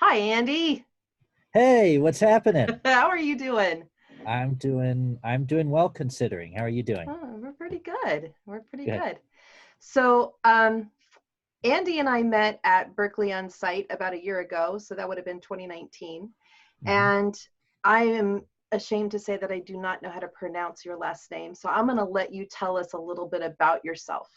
Hi, Andy. Hey, what's happening? How are you doing? I'm doing well considering. How are you doing? Oh, we're pretty good. We're pretty Good. good. So, Andy and I met at Berkeley on Site about a year ago. So that would have been 2019. Hmm. And I am ashamed to say that I do not know how to pronounce your last name. So I'm going to let you tell us a little bit about yourself.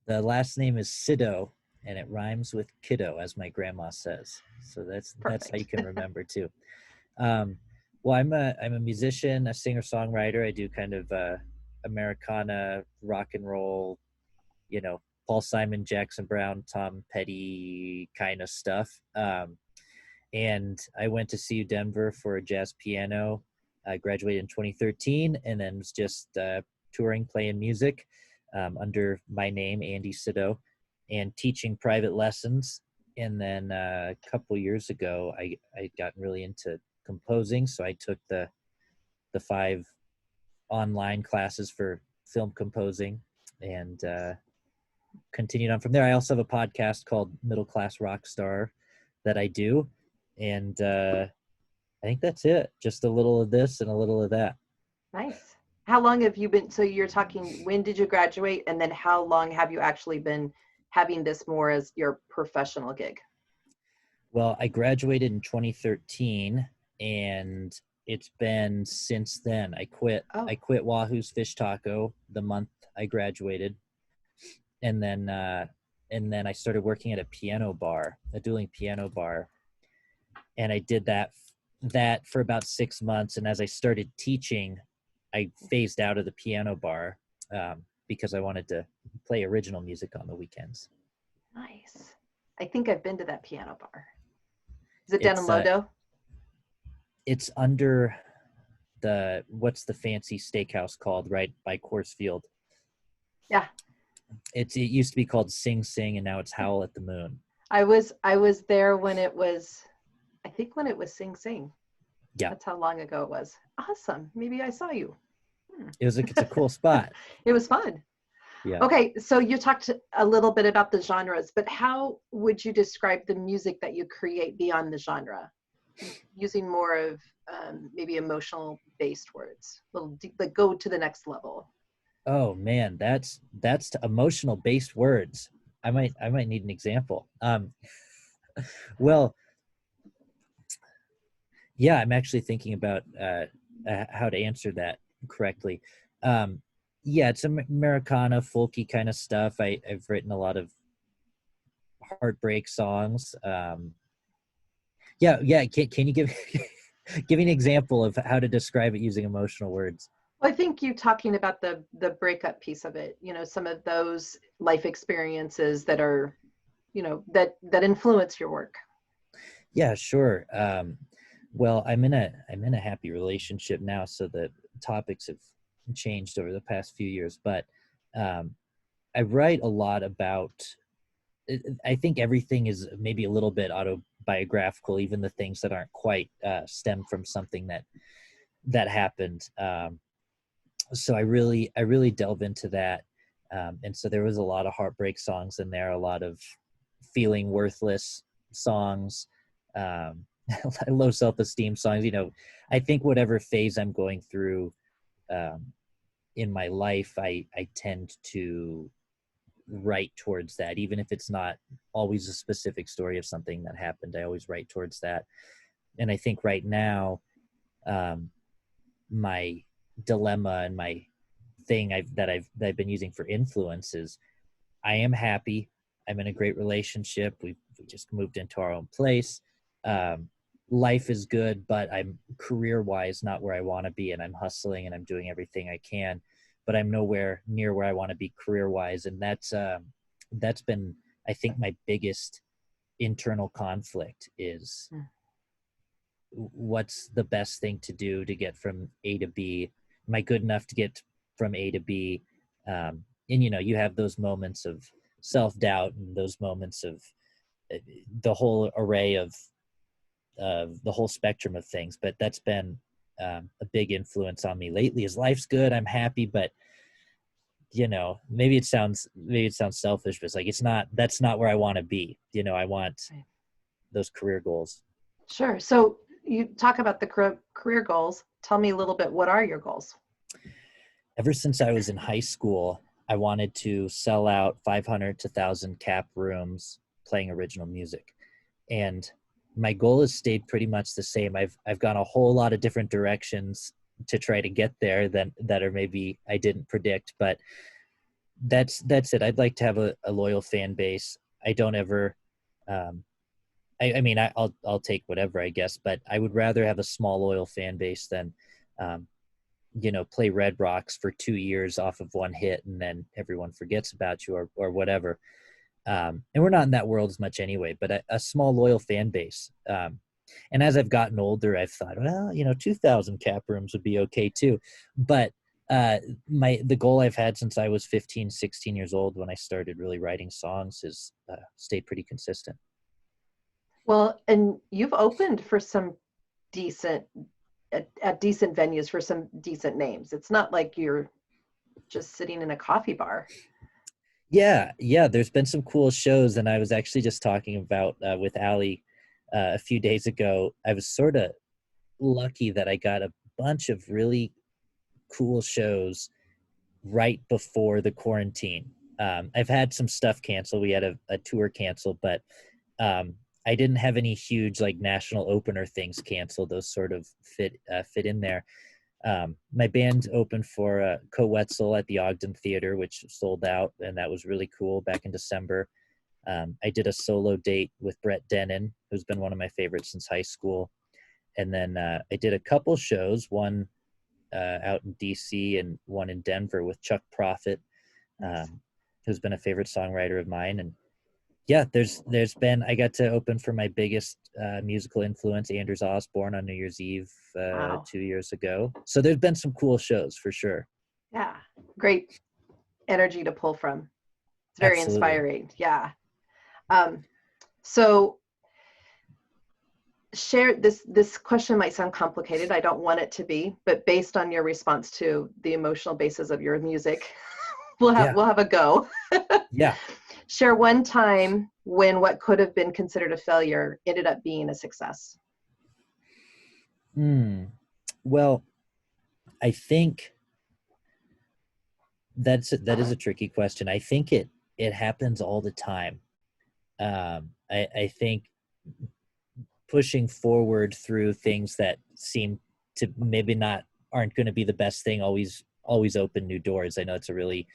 The last name is Sydow, and it rhymes with kiddo, as my grandma says. So that's how you Perfect. can remember too. Um, well, I'm a musician, a singer-songwriter. I do kind of Americana rock and roll, Paul Simon, Jackson Brown, Tom Petty kind of stuff. And I went to CU Denver for a jazz piano. I graduated in 2013, and then was just touring, playing music under my name, Andy Sydow, and teaching private lessons. And then a couple years ago, I got really into composing, so I took the 5 online classes for film composing and continued on from there. I also have a podcast called Middle Class Rock Star that I do, and I think that's it. Just a little of this and a little of that. Nice. How long have you been? So you're talking, when did you graduate? And then how long have you actually been having this more as your professional gig? Well, I graduated in 2013, and it's been since then. I quit. Oh, I quit Wahoo's Fish Taco the month I graduated, and then I started working at a piano bar, a dueling piano bar, and I did that for about 6 months. And as I started teaching, I phased out of the piano bar because I wanted to play original music on the weekends. nice. I think I've been to that piano bar. Is it down in It's Lodo? it's under what's the fancy steakhouse called right by Coors Field. Yeah. It used to be called Sing Sing, and now it's Howl at the Moon. I was there when it was, I think when it was Sing Sing. Yeah, That's how long ago it was. Awesome. Maybe I saw you. Hmm. it's a cool spot. It was fun. Yeah. Okay, so you talked a little bit about the genres, but how would you describe the music that you create beyond the genre? Using more of maybe emotional based words, like go to the next level. Oh man, that's emotional based words. I might need an example. Well, yeah, I'm actually thinking about how to answer that correctly. Um, yeah, it's Americana, folky kind of stuff. I've written a lot of heartbreak songs. Yeah. Can you give give me an example of how to describe it using emotional words? Well, I think you talking about the breakup piece of it, some of those life experiences that are, that influence your work. Yeah, sure. Well, I'm in a happy relationship now, so the topics have changed over the past few years. But um, I write a lot about. I think everything is maybe a little bit autobiographical, even the things that aren't quite stem from something that happened. So I really delve into that, and so there was a lot of heartbreak songs in there, a lot of feeling worthless songs, um, low self-esteem songs. I think whatever phase I'm going through um, in my life, I tend to write towards that, even if it's not always a specific story of something that happened. I always write towards that, and I think right now, um, my dilemma and my thing that I've been using for influence is I am happy. I'm in a great relationship. We just moved into our own place. Um, Life is good, but I'm career wise not where I want to be, and I'm hustling and I'm doing everything I can, but I'm nowhere near where I want to be career wise, and that's been, I think, my biggest internal conflict is Mm. what's the best thing to do to get from A to B. Am I good enough to get from A to B? And you have those moments of self-doubt and those moments of uh, the whole array of the whole spectrum of things. But that's been a big influence on me lately. Is life's good, I'm happy, but maybe it sounds selfish, but it's like, it's not, that's not where I want to be. I want Right. those career goals. Sure. So you talk about the career goals. Tell me a little bit, what are your goals? Ever since I was in high school, I wanted to sell out 500 to 1,000 cap rooms playing original music. And my goal has stayed pretty much the same. I've gone a whole lot of different directions to try to get there that are maybe I didn't predict, but that's it. I'd like to have a loyal fan base. I don't ever, I mean, I'll take whatever, I guess, but I would rather have a small loyal fan base than, play Red Rocks for 2 years off of one hit and then everyone forgets about you or whatever. And we're not in that world as much anyway, but a small loyal fan base. And as I've gotten older, I've thought, well, 2,000 cap rooms would be okay too. But the goal I've had since I was 15, 16 years old when I started really writing songs has stayed pretty consistent. Well, and you've opened for some decent at decent venues for some decent names. It's not like you're just sitting in a coffee bar. Yeah. There's been some cool shows, and I was actually just talking about with Allie a few days ago. I was sort of lucky that I got a bunch of really cool shows right before the quarantine. I've had some stuff canceled. We had a tour canceled, but I didn't have any huge like national opener things canceled. Those sort of fit in there. My band opened for Co Wetzel at the Ogden Theater, which sold out, and that was really cool back in December. I did a solo date with Brett Dennen, who's been one of my favorites since high school. And then I did a couple shows, one out in DC and one in Denver with Chuck Prophet, who's been a favorite songwriter of mine. And yeah, there's been, I got to open for my biggest musical influence, Anders Osborne, on New Year's Eve Wow. 2 years ago. So there's been some cool shows for sure. Yeah. Great energy to pull from. It's very Absolutely. inspiring. Yeah. So share this question might sound complicated. I don't want it to be, but based on your response to the emotional basis of your music, we'll have a go. Yeah. Share one time when what could have been considered a failure ended up being a success. Well, I think that is a tricky question. I think it happens all the time. I think pushing forward through things that seem to maybe aren't going to be the best thing always open new doors. I know it's a really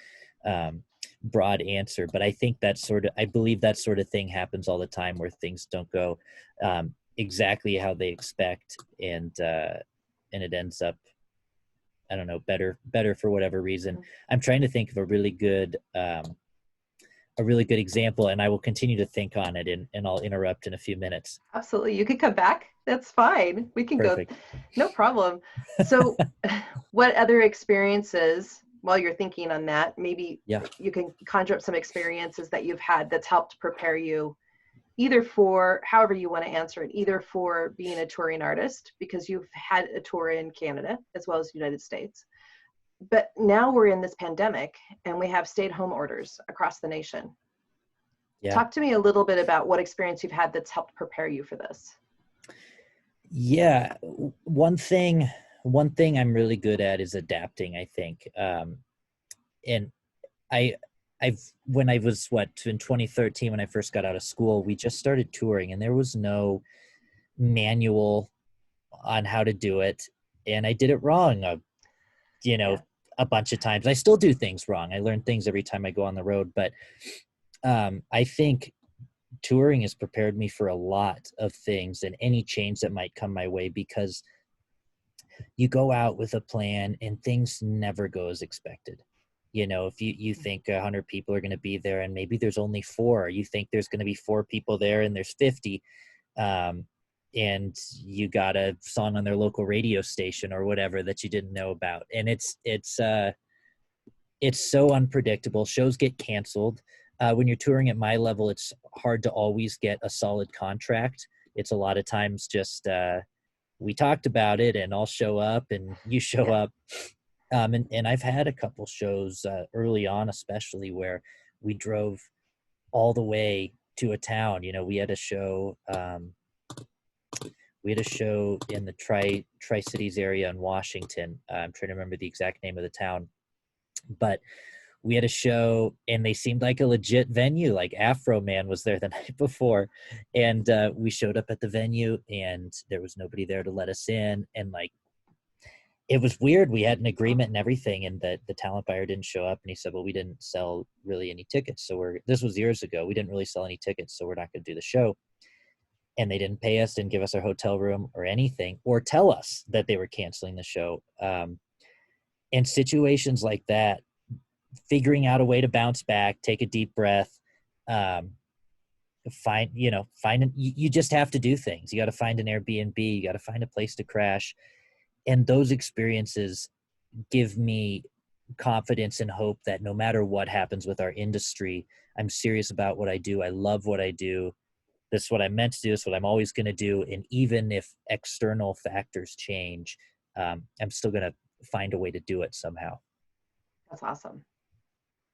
broad answer, but I think I believe that sort of thing happens all the time where things don't go exactly how they expect, and it ends up, I don't know, better for whatever reason. I'm trying to think of a really good example, and I will continue to think on it, and I'll interrupt in a few minutes. Absolutely. You can come back. That's fine. We can Perfect. go. No problem. So what other experiences, while you're thinking on that, maybe you can conjure up some experiences that you've had that's helped prepare you either for, however you want to answer it, either for being a touring artist, because you've had a tour in Canada as well as the United States. But now we're in this pandemic and we have stay-at-home orders across the nation. Yeah. Talk to me a little bit about what experience you've had that's helped prepare you for this. Yeah, one thing I'm really good at is adapting, I think. And when I was in 2013, when I first got out of school, we just started touring, and there was no manual on how to do it, and I did it wrong. A bunch of times. I still do things wrong. I learn things every time I go on the road, but I think touring has prepared me for a lot of things and any change that might come my way, because you go out with a plan and things never go as expected. If you think 100 people are going to be there and maybe there's only 4, you think there's going to be 4 people there and there's 50, and you got a song on their local radio station or whatever that you didn't know about. And it's so unpredictable. Shows get canceled. When you're touring at my level, it's hard to always get a solid contract. It's a lot of times just, we talked about it and I'll show up and you show up. And I've had a couple shows early on, especially, where we drove all the way to a town. We had a show We had a show in the Tri-Cities area in Washington. I'm trying to remember the exact name of the town, but we had a show and they seemed like a legit venue. Like Afro Man was there the night before, and we showed up at the venue and there was nobody there to let us in. And like, it was weird. We had an agreement and everything, and the talent buyer didn't show up, and he said, well, we didn't sell really any tickets. So this was years ago. We didn't really sell any tickets, so we're not going to do the show. And they didn't pay us, didn't give us our hotel room or anything, or tell us that they were canceling the show. And situations like that, figuring out a way to bounce back, take a deep breath, you just have to do things. You got to find an Airbnb, you got to find a place to crash. And those experiences give me confidence and hope that no matter what happens with our industry, I'm serious about what I do. I love what I do. This is what I'm meant to do. This is what I'm always going to do. And even if external factors change, I'm still going to find a way to do it somehow. That's awesome.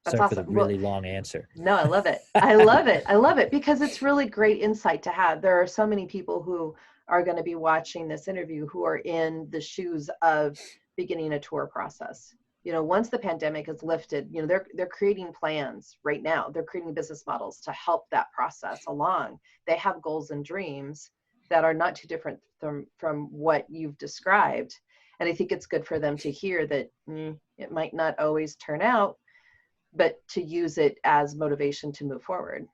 That's Sorry awesome. For the really long answer. No, I love it. I love it. I love it because it's really great insight to have. There are so many people who are going to be watching this interview who are in the shoes of beginning a tour process. You know, once the pandemic is lifted, you know, they're creating plans right now. They're creating business models to help that process along. They have goals and dreams that are not too different from what you've described. And I think it's good for them to hear that it might not always turn out, but to use it as motivation to move forward.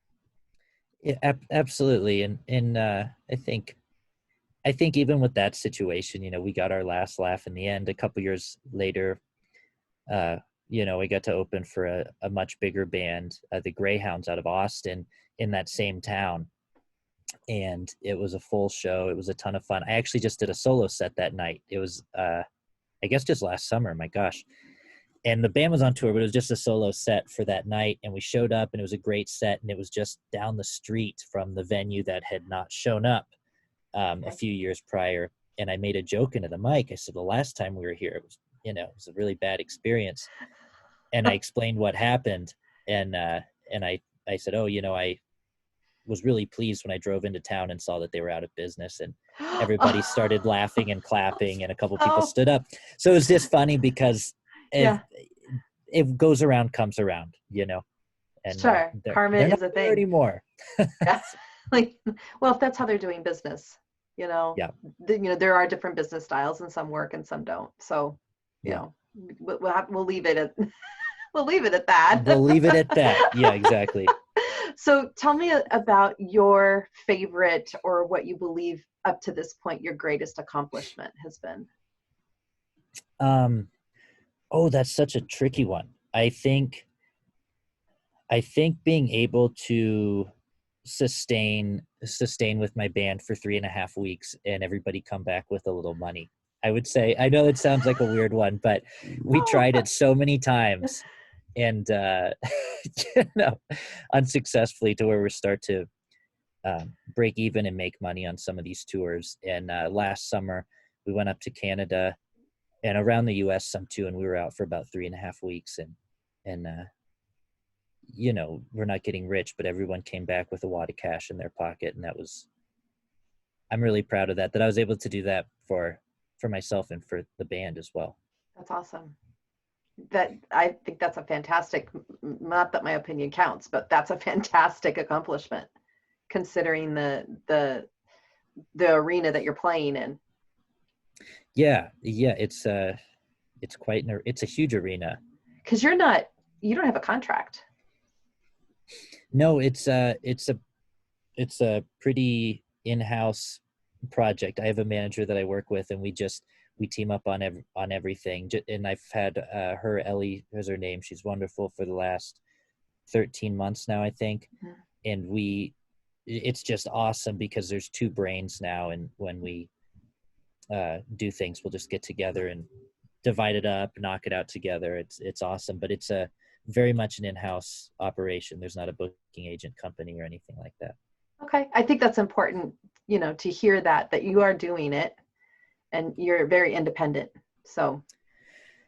Yeah, absolutely. And I think even with that situation, you know, we got our last laugh in the end. A couple years later, you know, we got to open for a much bigger band, the Greyhounds out of Austin, in that same town. And it was a full show. It was a ton of fun. I actually just did a solo set that night. It was, I guess, just last summer. My gosh. And the band was on tour, but it was just a solo set for that night. And we showed up and it was a great set. And it was just down the street from the venue that had not shown up a few years prior. And I made a joke into the mic. I said, the last time we were here, it was, you know, it was a really bad experience. And I explained what happened. And I said, oh, you know, I was really pleased when I drove into town and saw that they were out of business, and everybody started laughing and clapping, and a couple people stood up. So it was just funny because it goes around, comes around, you know. And sure, karma is a thing anymore. Yeah. Like, well, if that's how they're doing business, you know, you know, there are different business styles, and some work and some don't. So, you know, we'll leave it at we'll leave it at that. We'll leave it at that. Yeah, exactly. So tell me about your favorite, or what you believe up to this point your greatest accomplishment has been. Oh, that's such a tricky one. I think being able to sustain with my band for 3.5 weeks and everybody come back with a little money. I would say, I know it sounds like a weird one, but we tried it so many times and, you know, unsuccessfully, to where we start to break even and make money on some of these tours. And last summer we went up to Canada and around the US some too, and we were out for about 3.5 weeks, and you know, we're not getting rich, but everyone came back with a wad of cash in their pocket. And I'm really proud of that I was able to do that for myself and for the band as well. That's awesome. I think that's a fantastic, not that my opinion counts, but that's a fantastic accomplishment considering the arena that you're playing in. Yeah. It's quite it's a huge arena. Cause you don't have a contract. No, it's a pretty in-house project. I have a manager that I work with, and we team up on everything. And I've had her, Ellie is her name. She's wonderful, for the last 13 months now, I think. Mm-hmm. And it's just awesome because there's two brains now. And when we do things, we'll just get together and divide it up, knock it out together. It's awesome, but it's very much an in-house operation. There's not a booking agent company or anything like that. Okay. I think that's important, you know, to hear that you are doing it and you're very independent. So.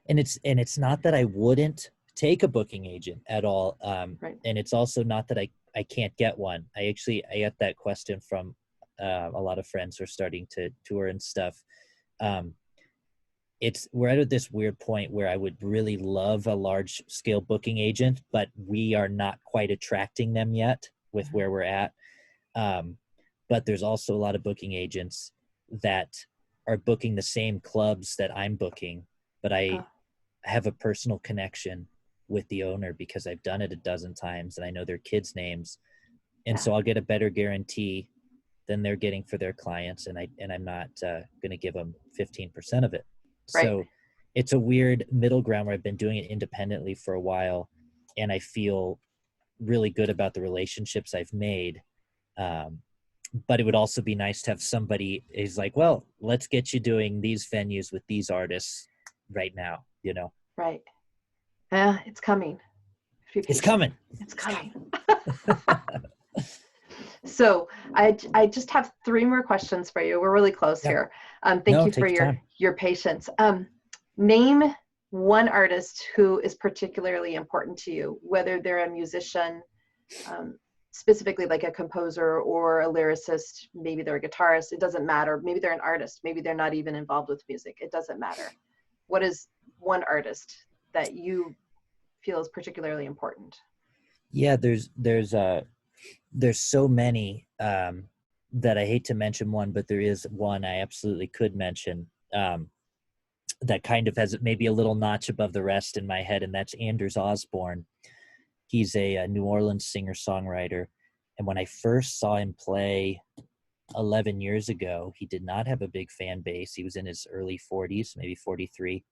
And it's not that I wouldn't take a booking agent at all. Right. And it's also not that I can't get one. I got that question from A lot of friends are starting to tour and stuff. Um, we're at this weird point where I would really love a large scale booking agent, but we are not quite attracting them yet with where we're at. But there's also a lot of booking agents that are booking the same clubs that I'm booking, but I have a personal connection with the owner because I've done it a dozen times and I know their kids' names. And so I'll get a better guarantee than they're getting for their clients. And I'm not going to give them 15% of it. Right. So it's a weird middle ground where I've been doing it independently for a while. And I feel really good about the relationships I've made. But it would also be nice to have somebody who's like, well, let's get you doing these venues with these artists right now, you know? Right. It's coming. It's coming. It's coming. So I just have 3 more questions for you. We're really close here. Thank you for your patience. Name one artist who is particularly important to you, whether they're a musician, specifically like a composer or a lyricist, maybe they're a guitarist, it doesn't matter. Maybe they're an artist, maybe they're not even involved with music. It doesn't matter. What is one artist that you feel is particularly important? Yeah, there's so many that I hate to mention one, but there is one I absolutely could mention that kind of has maybe a little notch above the rest in my head, and that's Anders Osborne. He's a New Orleans singer-songwriter, and when I first saw him play 11 years ago, he did not have a big fan base. He was in his early 40s, maybe 43,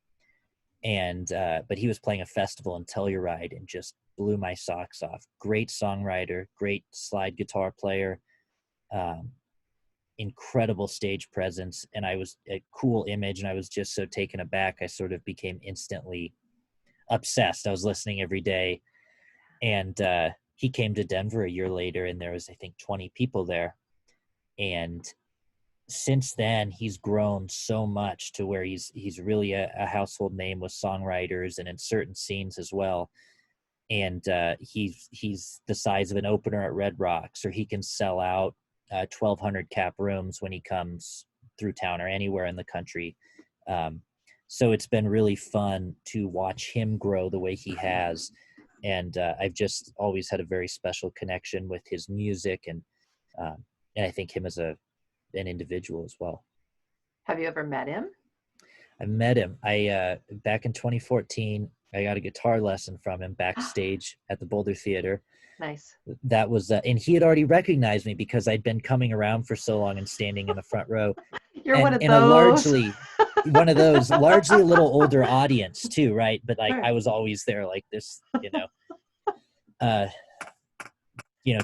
and but he was playing a festival in Telluride and just blew my socks off. Great songwriter, great slide guitar player, incredible stage presence, and I was a cool image, and I was just so taken aback. I sort of became instantly obsessed. I was listening every day, and he came to Denver a year later, and there was, I think, 20 people there. And since then, he's grown so much to where he's really a household name with songwriters and in certain scenes as well. And he's the size of an opener at Red Rocks, or he can sell out 1,200 cap rooms when he comes through town or anywhere in the country. So it's been really fun to watch him grow the way he has. And I've just always had a very special connection with his music, and I think him as an individual as well. Have you ever met him? I met him. Back in 2014, I got a guitar lesson from him backstage at the Boulder Theater. Nice. That was, and he had already recognized me because I'd been coming around for so long and standing in the front row. You're and, one of and those. One of those, largely a little older audience too, right? But like, I was always there like this,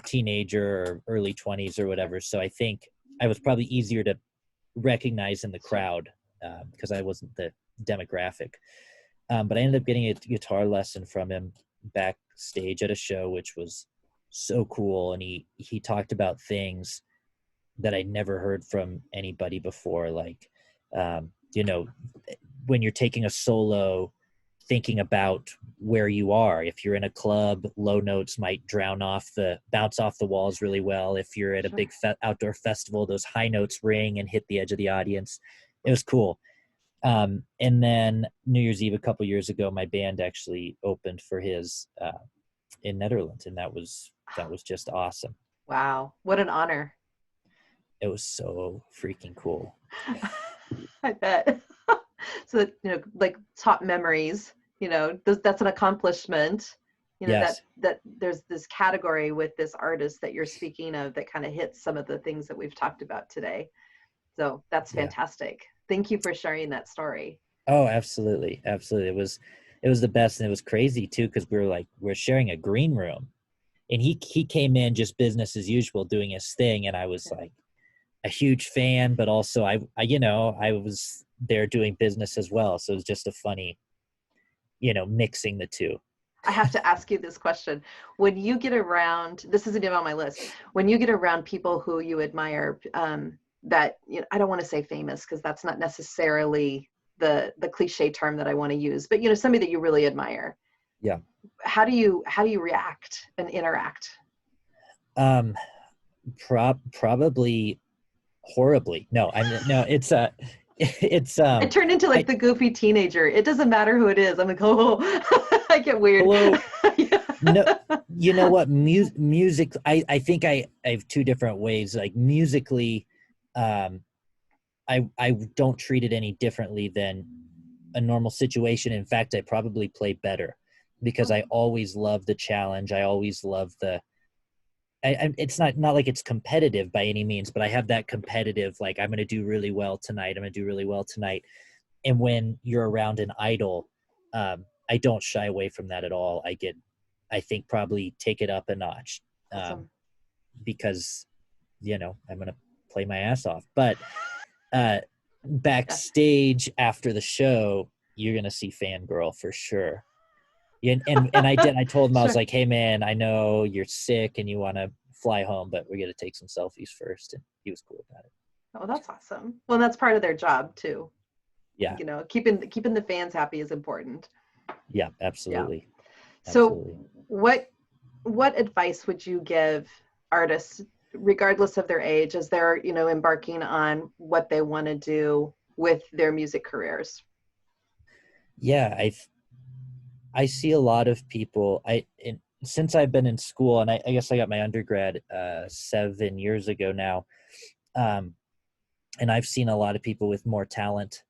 teenager or early 20s or whatever. So I think I was probably easier to recognize in the crowd because I wasn't the demographic. But I ended up getting a guitar lesson from him backstage at a show, which was so cool. And he talked about things that I'd never heard from anybody before. Like, when you're taking a solo, thinking about where you are. If you're in a club, low notes might bounce off the walls really well. If you're at a big outdoor festival, those high notes ring and hit the edge of the audience. It was cool. And then New Year's Eve a couple years ago, my band actually opened for his in Netherlands, and that was just awesome. Wow, what an honor! It was so freaking cool. I bet. So like top memories. That's an accomplishment. Yes. that there's this category with this artist that you're speaking of that kind of hits some of the things that we've talked about today. So that's fantastic. Yeah. Thank you for sharing that story. Oh, absolutely. Absolutely. It was the best. And it was crazy too, because we're sharing a green room, and he came in just business as usual doing his thing. And I was like a huge fan, but also I was there doing business as well. So it was just a funny, mixing the two. I have to ask you this question. When you get around, this isn't even on my list, when you get around people who you admire, that, I don't want to say famous because that's not necessarily the cliche term that I want to use, but somebody that you really admire. Yeah. How do you react and interact? Probably horribly. No, no, it's it's I turned into like I the goofy teenager. It doesn't matter who it is. I'm like, oh, I get weird. hello. Yeah. No, you know what? Music. I think I have two different ways. Like musically, um, I don't treat it any differently than a normal situation. In fact, I probably play better because I always love the challenge. I always love the. It's not like it's competitive by any means, but I have that competitive, like I'm going to do really well tonight. I'm going to do really well tonight. And when you're around an idol, I don't shy away from that at all. I think probably take it up a notch, Awesome. because, I'm going to play my ass off. But uh, Yeah. backstage after the show, you're going to see Fangirl for sure. And I told him, I was Sure. like, hey man, I know you're sick and you want to fly home, but we're going to take some selfies first. And he was cool about it. Oh, that's awesome. Well, that's part of their job too. Yeah. Keeping the fans happy is important. Yeah, Yeah. absolutely. So Absolutely. what advice would you give artists, regardless of their age, as they're, embarking on what they want to do with their music careers? Yeah. I see a lot of people, since I've been in school, and I guess I got my undergrad 7 years ago now. And I've seen a lot of people with more talent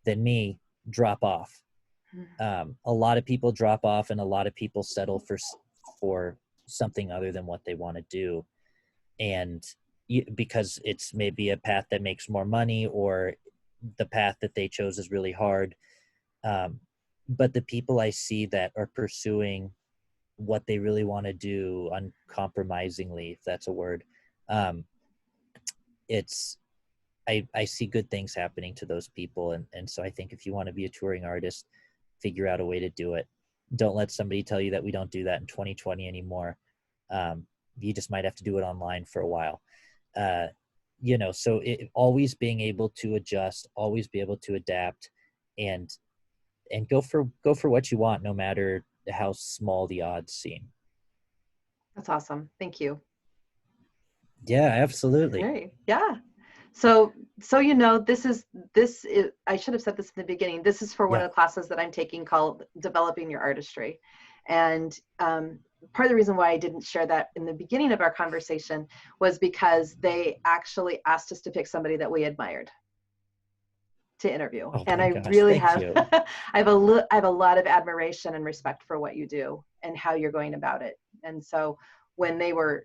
than me drop off. A lot of people drop off, and a lot of people settle for something other than what they want to do, and because it's maybe a path that makes more money, or the path that they chose is really hard. But the people I see that are pursuing what they really want to do uncompromisingly, if that's a word, it's I see good things happening to those people. And so I think if you want to be a touring artist, figure out a way to do it. Don't let somebody tell you that we don't do that in 2020 anymore. You just might have to do it online for a while. So always being able to adjust, always be able to adapt, and go for what you want, no matter how small the odds seem. That's awesome. Thank you. Yeah, absolutely. Great. Yeah. So this is I should have said this in the beginning. This is for one Yeah. of the classes that I'm taking called Developing Your Artistry. And part of the reason why I didn't share that in the beginning of our conversation was because they actually asked us to pick somebody that we admired to interview. Oh And my I gosh, really thank have you. I have a lot of admiration and respect for what you do and how you're going about it. And so when they were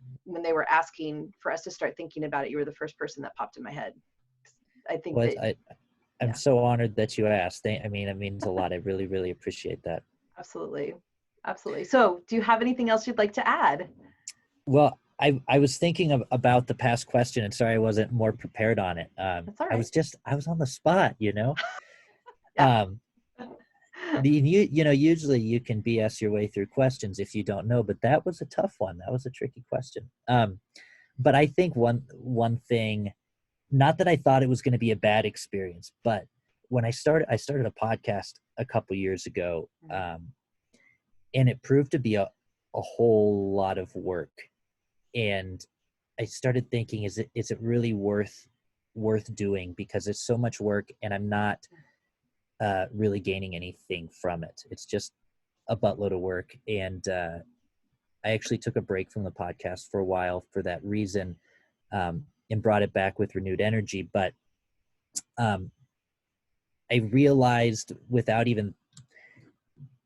asking for us to start thinking about it, you were the first person that popped in my head. I think Well, that, I'm yeah, so honored that you asked. I mean, it means a lot. I really, really appreciate that. absolutely. Absolutely. So do you have anything else you'd like to add? Well, I was thinking about the past question, and sorry I wasn't more prepared on it. That's all I right. was on the spot. Yeah. Um, usually you can BS your way through questions if you don't know, but that was a tough one. That was a tricky question. But I think one thing, not that I thought it was going to be a bad experience, but when I started a podcast a couple years ago, and it proved to be a whole lot of work. And I started thinking, is it really worth doing, because it's so much work and I'm not really gaining anything from it. It's just a buttload of work. And I actually took a break from the podcast for a while for that reason, and brought it back with renewed energy. But I realized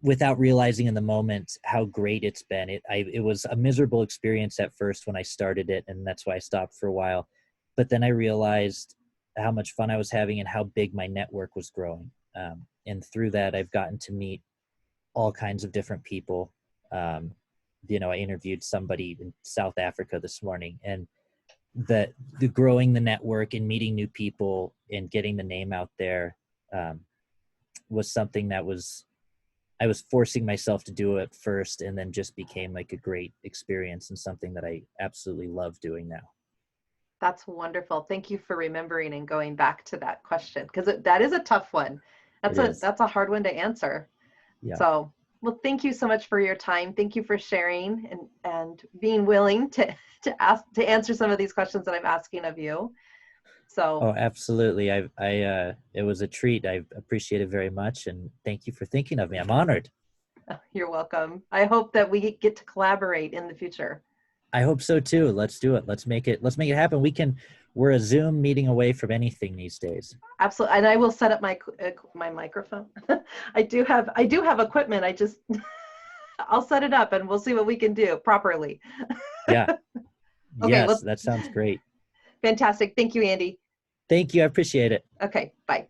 without realizing in the moment how great it's been. It was a miserable experience at first when I started it, and that's why I stopped for a while. But then I realized how much fun I was having and how big my network was growing. And through that, I've gotten to meet all kinds of different people. I interviewed somebody in South Africa this morning, and the growing the network and meeting new people and getting the name out there was something that I was forcing myself to do it first, and then just became like a great experience and something that I absolutely love doing now. That's wonderful. Thank you for remembering and going back to that question, because that is a tough one. It is. That's a hard one to answer. Yeah. So, well, thank you so much for your time. Thank you for sharing and being willing to answer some of these questions that I'm asking of you. So Oh, absolutely. It was a treat. I appreciate it very much. And thank you for thinking of me. I'm honored. you're welcome. I hope that we get to collaborate in the future. I hope so too. Let's do it. Let's make it happen. We're a Zoom meeting away from anything these days. Absolutely. And I will set up my microphone. I do have equipment. I'll set it up and we'll see what we can do properly. Yeah. Okay, Yes, well, that sounds great. fantastic. Thank you, Andy. Thank you. I appreciate it. Okay, bye.